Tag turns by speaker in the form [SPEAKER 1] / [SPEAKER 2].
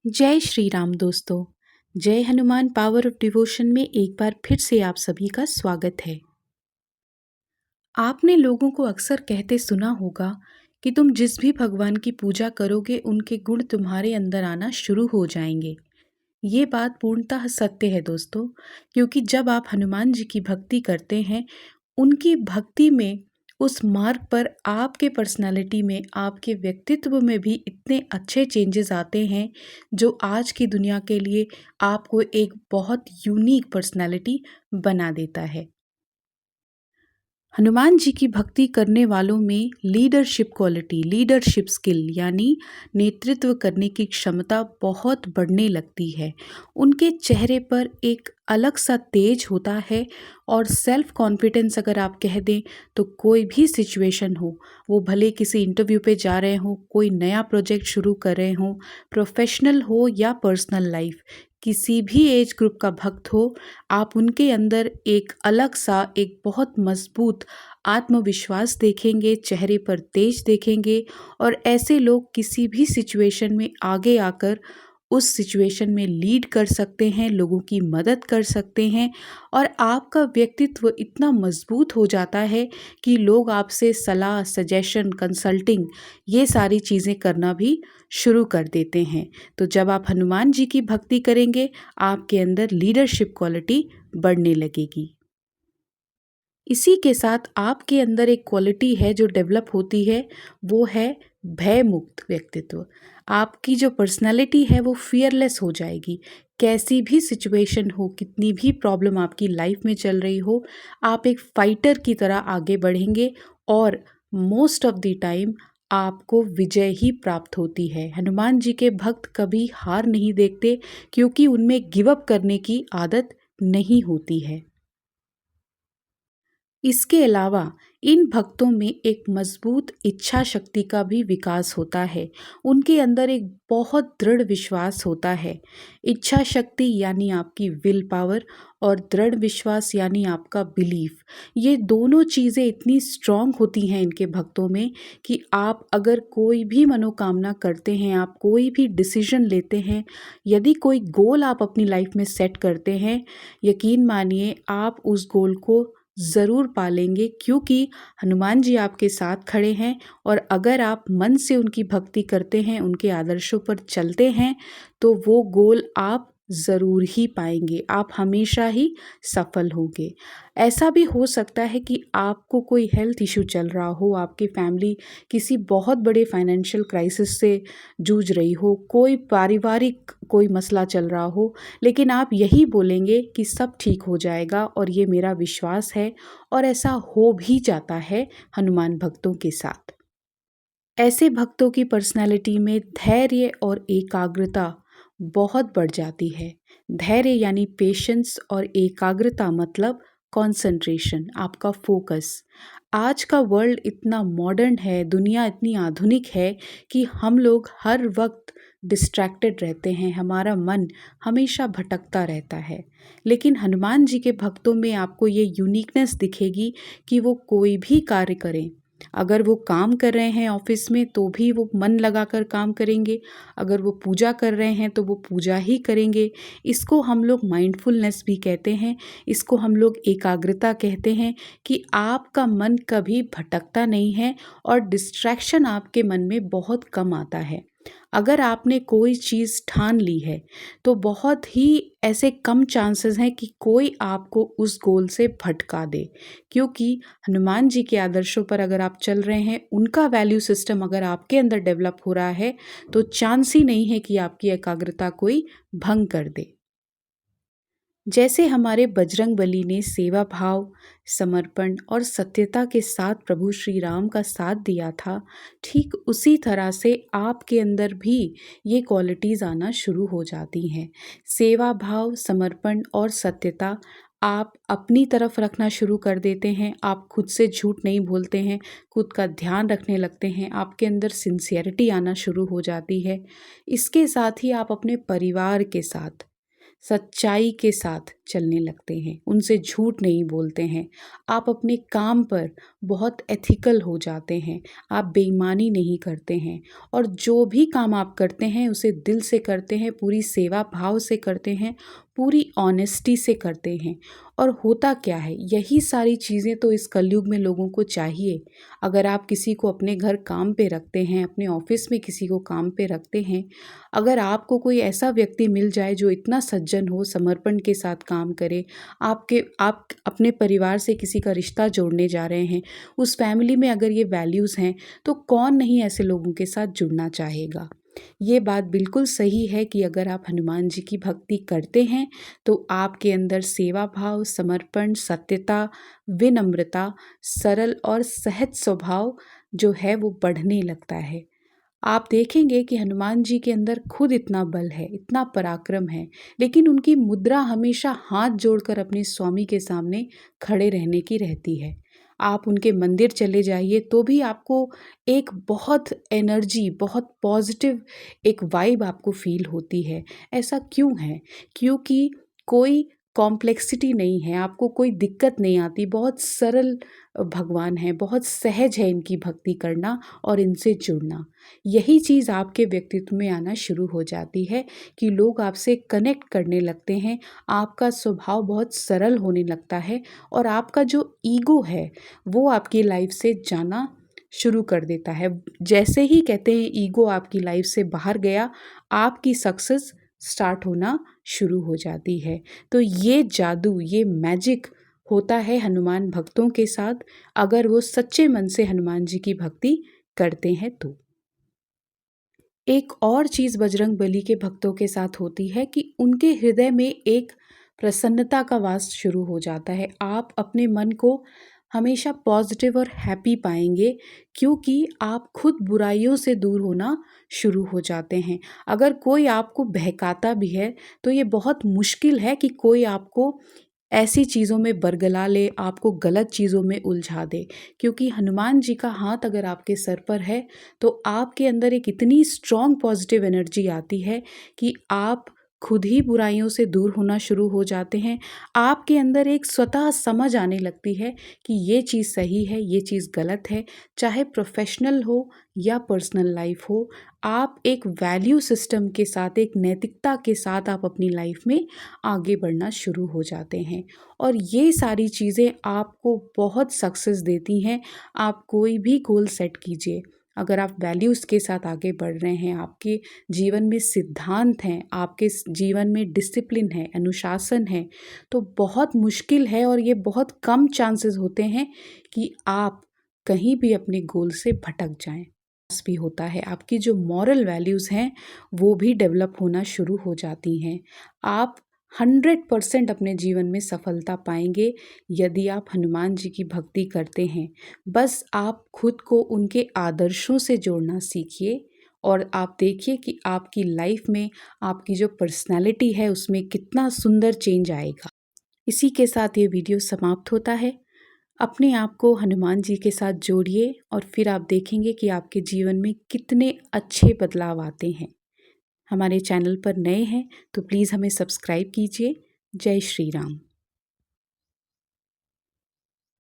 [SPEAKER 1] जय श्री राम दोस्तों। जय हनुमान पावर ऑफ डिवोशन में एक बार फिर से आप सभी का स्वागत है। आपने लोगों को अक्सर कहते सुना होगा कि तुम जिस भी भगवान की पूजा करोगे उनके गुण तुम्हारे अंदर आना शुरू हो जाएंगे। ये बात पूर्णतः सत्य है दोस्तों, क्योंकि जब आप हनुमान जी की भक्ति करते हैं, उनकी भक्ति में, उस मार्ग पर आपके पर्सनालिटी में, आपके व्यक्तित्व में भी इतने अच्छे चेंजेस आते हैं जो आज की दुनिया के लिए आपको एक बहुत यूनिक पर्सनालिटी बना देता है। हनुमान जी की भक्ति करने वालों में लीडरशिप क्वालिटी, लीडरशिप स्किल यानी नेतृत्व करने की क्षमता बहुत बढ़ने लगती है। उनके चेहरे पर एक अलग सा तेज होता है और सेल्फ कॉन्फिडेंस, अगर आप कह दें तो कोई भी सिचुएशन हो, वो भले किसी इंटरव्यू पे जा रहे हों, कोई नया प्रोजेक्ट शुरू कर रहे हों, प्रोफेशनल हो या पर्सनल लाइफ, किसी भी एज ग्रुप का भक्त हो, आप उनके अंदर एक अलग सा, एक बहुत मजबूत आत्मविश्वास देखेंगे, चेहरे पर तेज देखेंगे और ऐसे लोग किसी भी सिचुएशन में आगे आकर उस सिचुएशन में लीड कर सकते हैं, लोगों की मदद कर सकते हैं और आपका व्यक्तित्व इतना मजबूत हो जाता है कि लोग आपसे सलाह, सजेशन, कंसल्टिंग ये सारी चीज़ें करना भी शुरू कर देते हैं। तो जब आप हनुमान जी की भक्ति करेंगे, आपके अंदर लीडरशिप क्वालिटी बढ़ने लगेगी। इसी के साथ आपके अंदर एक क्वालिटी है जो डेवलप होती है, वो है भय मुक्त व्यक्तित्व। आपकी जो पर्सनालिटी है वो फियरलेस हो जाएगी। कैसी भी सिचुएशन हो, कितनी भी प्रॉब्लम आपकी लाइफ में चल रही हो, आप एक फाइटर की तरह आगे बढ़ेंगे और मोस्ट ऑफ द टाइम आपको विजय ही प्राप्त होती है। हनुमान जी के भक्त कभी हार नहीं देखते, क्योंकि उनमें गिव अप करने की आदत नहीं होती है। इसके अलावा इन भक्तों में एक मजबूत इच्छा शक्ति का भी विकास होता है। उनके अंदर एक बहुत दृढ़ विश्वास होता है। इच्छा शक्ति यानी आपकी विल पावर और दृढ़ विश्वास यानी आपका बिलीफ, ये दोनों चीज़ें इतनी स्ट्रांग होती हैं इनके भक्तों में कि आप अगर कोई भी मनोकामना करते हैं, आप कोई भी डिसीजन लेते हैं, यदि कोई गोल आप अपनी लाइफ में सेट करते हैं, यकीन मानिए आप उस गोल को ज़रूर पालेंगे, क्योंकि हनुमान जी आपके साथ खड़े हैं और अगर आप मन से उनकी भक्ति करते हैं, उनके आदर्शों पर चलते हैं, तो वो गोल आप ज़रूर ही पाएंगे। आप हमेशा ही सफल होंगे। ऐसा भी हो सकता है कि आपको कोई हेल्थ इशू चल रहा हो, आपकी फैमिली किसी बहुत बड़े फाइनेंशियल क्राइसिस से जूझ रही हो, कोई पारिवारिक कोई मसला चल रहा हो, लेकिन आप यही बोलेंगे कि सब ठीक हो जाएगा और ये मेरा विश्वास है और ऐसा हो भी जाता है हनुमान भक्तों के साथ। ऐसे भक्तों की पर्सनैलिटी में धैर्य और एकाग्रता बहुत बढ़ जाती है। धैर्य यानी पेशेंस और एकाग्रता मतलब कंसंट्रेशन, आपका फोकस। आज का वर्ल्ड इतना मॉडर्न है, दुनिया इतनी आधुनिक है कि हम लोग हर वक्त डिस्ट्रैक्टेड रहते हैं, हमारा मन हमेशा भटकता रहता है। लेकिन हनुमान जी के भक्तों में आपको ये यूनिकनेस दिखेगी कि वो कोई भी कार्य करें, अगर वो काम कर रहे हैं ऑफिस में तो भी वो मन लगाकर काम करेंगे, अगर वो पूजा कर रहे हैं तो वो पूजा ही करेंगे। इसको हम लोग माइंडफुलनेस भी कहते हैं, इसको हम लोग एकाग्रता कहते हैं कि आपका मन कभी भटकता नहीं है और डिस्ट्रैक्शन आपके मन में बहुत कम आता है। अगर आपने कोई चीज़ ठान ली है तो बहुत ही ऐसे कम चांसेस हैं कि कोई आपको उस गोल से भटका दे, क्योंकि हनुमान जी के आदर्शों पर अगर आप चल रहे हैं, उनका वैल्यू सिस्टम अगर आपके अंदर डेवलप हो रहा है, तो चांस ही नहीं है कि आपकी एकाग्रता कोई भंग कर दे। जैसे हमारे बजरंग बली ने सेवा भाव, समर्पण और सत्यता के साथ प्रभु श्री राम का साथ दिया था, ठीक उसी तरह से आपके अंदर भी ये क्वालिटीज़ आना शुरू हो जाती हैं। सेवा भाव, समर्पण और सत्यता आप अपनी तरफ रखना शुरू कर देते हैं। आप खुद से झूठ नहीं बोलते हैं, खुद का ध्यान रखने लगते हैं, आपके अंदर सिंसियरिटी आना शुरू हो जाती है। इसके साथ ही आप अपने परिवार के साथ सच्चाई के साथ चलने लगते हैं, उनसे झूठ नहीं बोलते हैं, आप अपने काम पर बहुत एथिकल हो जाते हैं, आप बेईमानी नहीं करते हैं और जो भी काम आप करते हैं उसे दिल से करते हैं, पूरी सेवा भाव से करते हैं, पूरी ऑनेस्टी से करते हैं। और होता क्या है, यही सारी चीज़ें तो इस कलयुग में लोगों को चाहिए। अगर आप किसी को अपने घर काम पे रखते हैं, अपने ऑफिस में किसी को काम पे रखते हैं, अगर आपको कोई ऐसा व्यक्ति मिल जाए जो इतना सज्जन हो, समर्पण के साथ काम करे, आप अपने परिवार से किसी का रिश्ता जोड़ने जा रहे हैं, उस फैमिली में अगर ये वैल्यूज़ हैं, तो कौन नहीं ऐसे लोगों के साथ जुड़ना चाहेगा। ये बात बिल्कुल सही है कि अगर आप हनुमान जी की भक्ति करते हैं, तो आपके अंदर सेवा भाव, समर्पण, सत्यता, विनम्रता, सरल और सहज स्वभाव जो है वो बढ़ने लगता है। आप देखेंगे कि हनुमान जी के अंदर खुद इतना बल है, इतना पराक्रम है, लेकिन उनकी मुद्रा हमेशा हाथ जोड़कर अपने स्वामी के सामने खड़े रहने की रहती है। आप उनके मंदिर चले जाइए तो भी आपको एक बहुत एनर्जी, बहुत पॉजिटिव एक वाइब आपको फ़ील होती है। ऐसा क्यों है? क्योंकि कोई कॉम्प्लेक्सिटी नहीं है, आपको कोई दिक्कत नहीं आती, बहुत सरल भगवान हैं, बहुत सहज है इनकी भक्ति करना और इनसे जुड़ना। यही चीज़ आपके व्यक्तित्व में आना शुरू हो जाती है कि लोग आपसे कनेक्ट करने लगते हैं, आपका स्वभाव बहुत सरल होने लगता है और आपका जो ईगो है, वो आपकी लाइफ से जाना शुरू कर देता है। जैसे ही कहते हैं ईगो आपकी लाइफ से बाहर गया, आपकी सक्सेस स्टार्ट होना शुरू हो जाती है। तो ये जादू, ये मैजिक होता है हनुमान भक्तों के साथ, अगर वो सच्चे मन से हनुमान जी की भक्ति करते हैं तो। एक और चीज़ बजरंगबली के भक्तों के साथ होती है कि उनके हृदय में एक प्रसन्नता का वास शुरू हो जाता है। आप अपने मन को हमेशा पॉजिटिव और हैप्पी पाएँगे क्योंकि आप खुद बुराइयों से दूर होना शुरू हो जाते हैं। अगर कोई आपको बहकाता भी है, तो ये बहुत मुश्किल है कि कोई आपको ऐसी चीज़ों में बरगला ले, आपको गलत चीज़ों में उलझा दे। क्योंकि हनुमान जी का हाथ अगर आपके सर पर है, तो आपके अंदर एक इतनी स्ट्रॉन्ग पॉजिटिव एनर्जी आती है कि आप खुद ही बुराइयों से दूर होना शुरू हो जाते हैं। आपके अंदर एक स्वतः समझ आने लगती है कि ये चीज़ सही है, ये चीज़ गलत है। चाहे प्रोफ़ेशनल हो या पर्सनल लाइफ़ हो, आप एक वैल्यू सिस्टम के साथ, एक नैतिकता के साथ आप अपनी लाइफ़ में आगे बढ़ना शुरू हो जाते हैं और ये सारी चीज़ें आपको बहुत सक्सेस देती हैं। आप कोई भी गोल सेट कीजिए, अगर आप वैल्यूज़ के साथ आगे बढ़ रहे हैं, आपके जीवन में सिद्धांत हैं, आपके जीवन में डिसिप्लिन है, अनुशासन है, तो बहुत मुश्किल है और ये बहुत कम चांसेस होते हैं कि आप कहीं भी अपने गोल से भटक जाएं। भी होता है, आपकी जो मॉरल वैल्यूज़ हैं वो भी डेवलप होना शुरू हो जाती हैं। आप 100% अपने जीवन में सफलता पाएंगे यदि आप हनुमान जी की भक्ति करते हैं। बस आप खुद को उनके आदर्शों से जोड़ना सीखिए और आप देखिए कि आपकी लाइफ में आपकी जो पर्सनैलिटी है उसमें कितना सुंदर चेंज आएगा। इसी के साथ ये वीडियो समाप्त होता है। अपने आप को हनुमान जी के साथ जोड़िए और फिर आप देखेंगे कि आपके जीवन में कितने अच्छे बदलाव आते हैं। हमारे चैनल पर नए हैं तो प्लीज़ हमें सब्सक्राइब कीजिए। जय श्री राम।